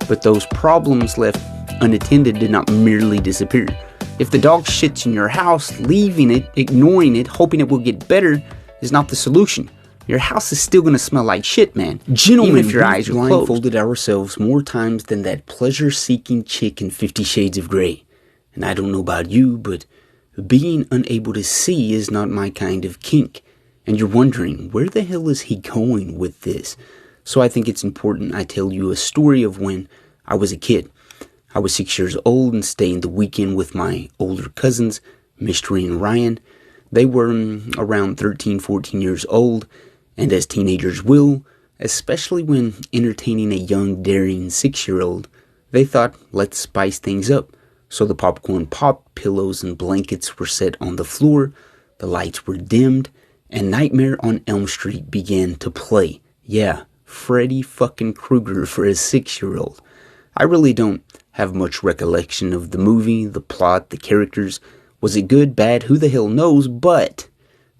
But those problems left unattended did not merely disappear. If the dog shits in your house, leaving it, ignoring it, hoping it will get better is not the solution. Your house is still going to smell like shit, man. Gentlemen, even if your eyes are closed. Blindfolded ourselves more times than that pleasure-seeking chick in 50 Shades of Grey. And I don't know about you, but being unable to see is not my kind of kink. And you're wondering, where the hell is he going with this? So I think it's important I tell you a story of when I was a kid. I was 6 years old and staying the weekend with my older cousins, Mystery and Ryan. They were around 13, 14 years old, and as teenagers will, especially when entertaining a young, daring 6-year-old, they thought, let's spice things up. So the popcorn popped, pillows and blankets were set on the floor, the lights were dimmed, and Nightmare on Elm Street began to play. Yeah, Freddy fucking Kreugar for a 6-year-old. I really don't have much recollection of the movie, the plot, the characters. Was it good, bad, who the hell knows, but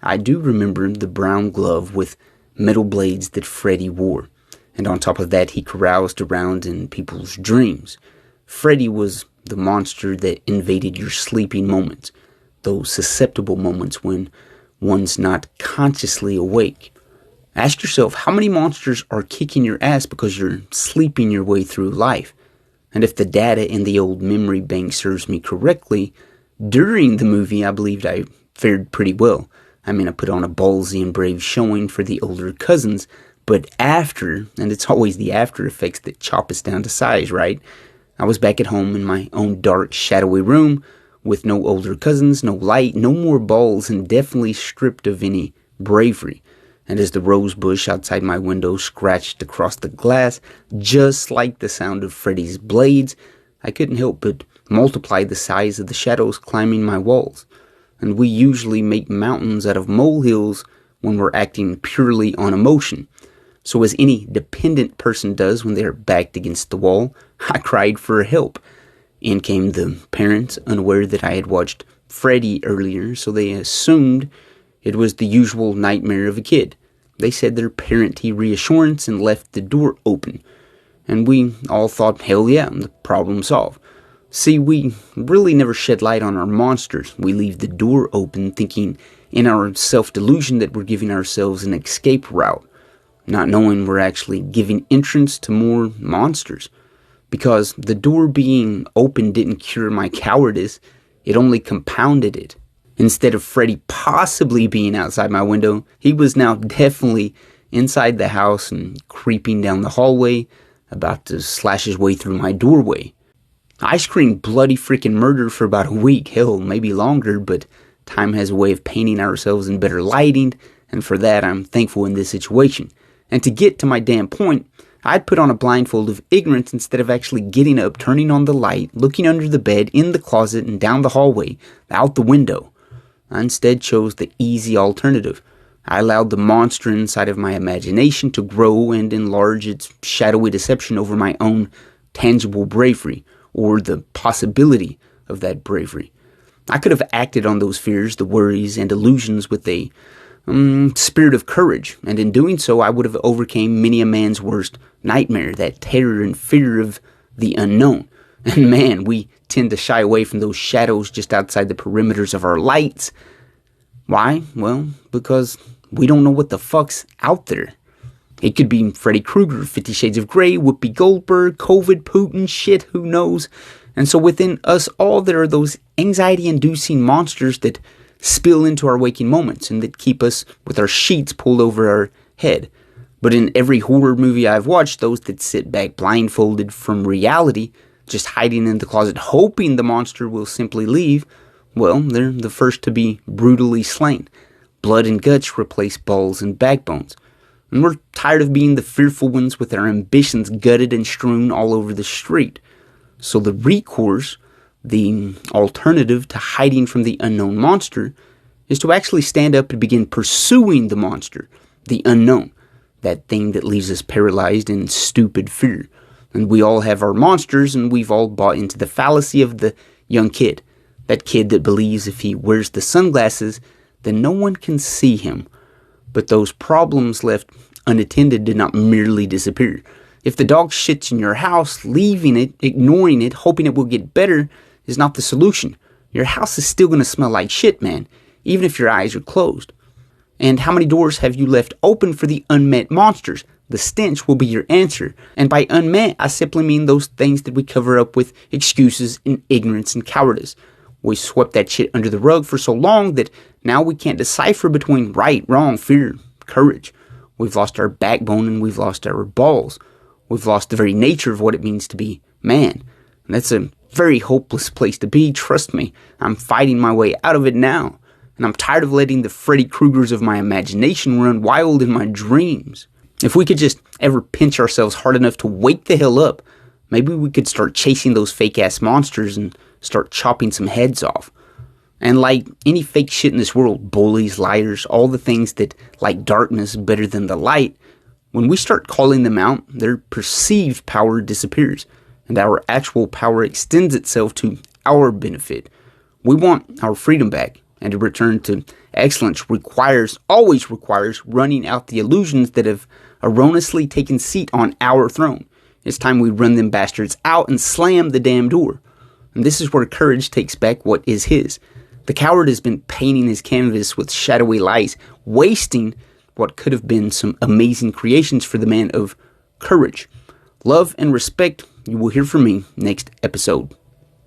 I do remember the brown glove with metal blades that Freddy wore. And on top of that, he caroused around in people's dreams. Freddy was the monster that invaded your sleeping moments, those susceptible moments when one's not consciously awake. Ask yourself, how many monsters are kicking your ass because you're sleeping your way through life? And if the data in the old memory bank serves me correctly, during the movie I believed I fared pretty well. I mean, I put on a ballsy and brave showing for the older cousins, but after, and it's always the after effects that chop us down to size, right? I was back at home in my own dark, shadowy room with no older cousins, no light, no more balls, and definitely stripped of any bravery. And as the rose bush outside my window scratched across the glass, just like the sound of Freddy's blades, I couldn't help but multiply the size of the shadows climbing my walls. And we usually make mountains out of molehills when we're acting purely on emotion. So as any dependent person does when they're backed against the wall, I cried for help. In came the parents, unaware that I had watched Freddy earlier, so they assumed it was the usual nightmare of a kid. They said their parenty reassurance and left the door open. And we all thought, hell yeah, the problem solved. See, we really never shed light on our monsters. We leave the door open thinking in our self-delusion that we're giving ourselves an escape route, not knowing we're actually giving entrance to more monsters. Because the door being open didn't cure my cowardice, it only compounded it. Instead of Freddy possibly being outside my window, he was now definitely inside the house and creeping down the hallway, about to slash his way through my doorway. I screamed bloody freaking murder for about a week, hell, maybe longer, but time has a way of painting ourselves in better lighting, and for that I'm thankful in this situation. And to get to my damn point, I'd put on a blindfold of ignorance instead of actually getting up, turning on the light, looking under the bed, in the closet, and down the hallway, out the window. I instead chose the easy alternative. I allowed the monster inside of my imagination to grow and enlarge its shadowy deception over my own tangible bravery, or the possibility of that bravery. I could have acted on those fears, the worries, and illusions with a spirit of courage, and in doing so I would have overcame many a man's worst nightmare, that terror and fear of the unknown. And man, we tend to shy away from those shadows just outside the perimeters of our lights. Why? Well, because we don't know what the fuck's out there. It could be Freddy Kreugar, 50 Shades of Grey, Whoopi Goldberg, COVID, Putin, shit, who knows? And so within us all, there are those anxiety-inducing monsters that spill into our waking moments and that keep us with our sheets pulled over our head. But in every horror movie I've watched, those that sit back blindfolded from reality, just hiding in the closet, hoping the monster will simply leave, well, they're the first to be brutally slain. Blood and guts replace balls and backbones. And we're tired of being the fearful ones with our ambitions gutted and strewn all over the street. So the recourse, the alternative to hiding from the unknown monster, is to actually stand up and begin pursuing the monster, the unknown, that thing that leaves us paralyzed in stupid fear. And we all have our monsters, and we've all bought into the fallacy of the young kid. That kid that believes if he wears the sunglasses, then no one can see him. But those problems left unattended did not merely disappear. If the dog shits in your house, leaving it, ignoring it, hoping it will get better is not the solution. Your house is still going to smell like shit, man, even if your eyes are closed. And how many doors have you left open for the unmet monsters? The stench will be your answer. And by unmet, I simply mean those things that we cover up with excuses and ignorance and cowardice. We swept that shit under the rug for so long that now we can't decipher between right, wrong, fear, courage. We've lost our backbone and we've lost our balls. We've lost the very nature of what it means to be man. And that's a very hopeless place to be, trust me. I'm fighting my way out of it now. And I'm tired of letting the Freddy Kruegers of my imagination run wild in my dreams. If we could just ever pinch ourselves hard enough to wake the hell up, maybe we could start chasing those fake-ass monsters and start chopping some heads off. And like any fake shit in this world, bullies, liars, all the things that like darkness better than the light, when we start calling them out, their perceived power disappears, and our actual power extends itself to our benefit. We want our freedom back, and a return to excellence always requires running out the illusions that have erroneously taken seat on our throne. It's time we run them bastards out and slam the damn door. And this is where courage takes back what is his. The coward has been painting his canvas with shadowy lies, wasting what could have been some amazing creations for the man of courage. Love and respect. You will hear from me next episode.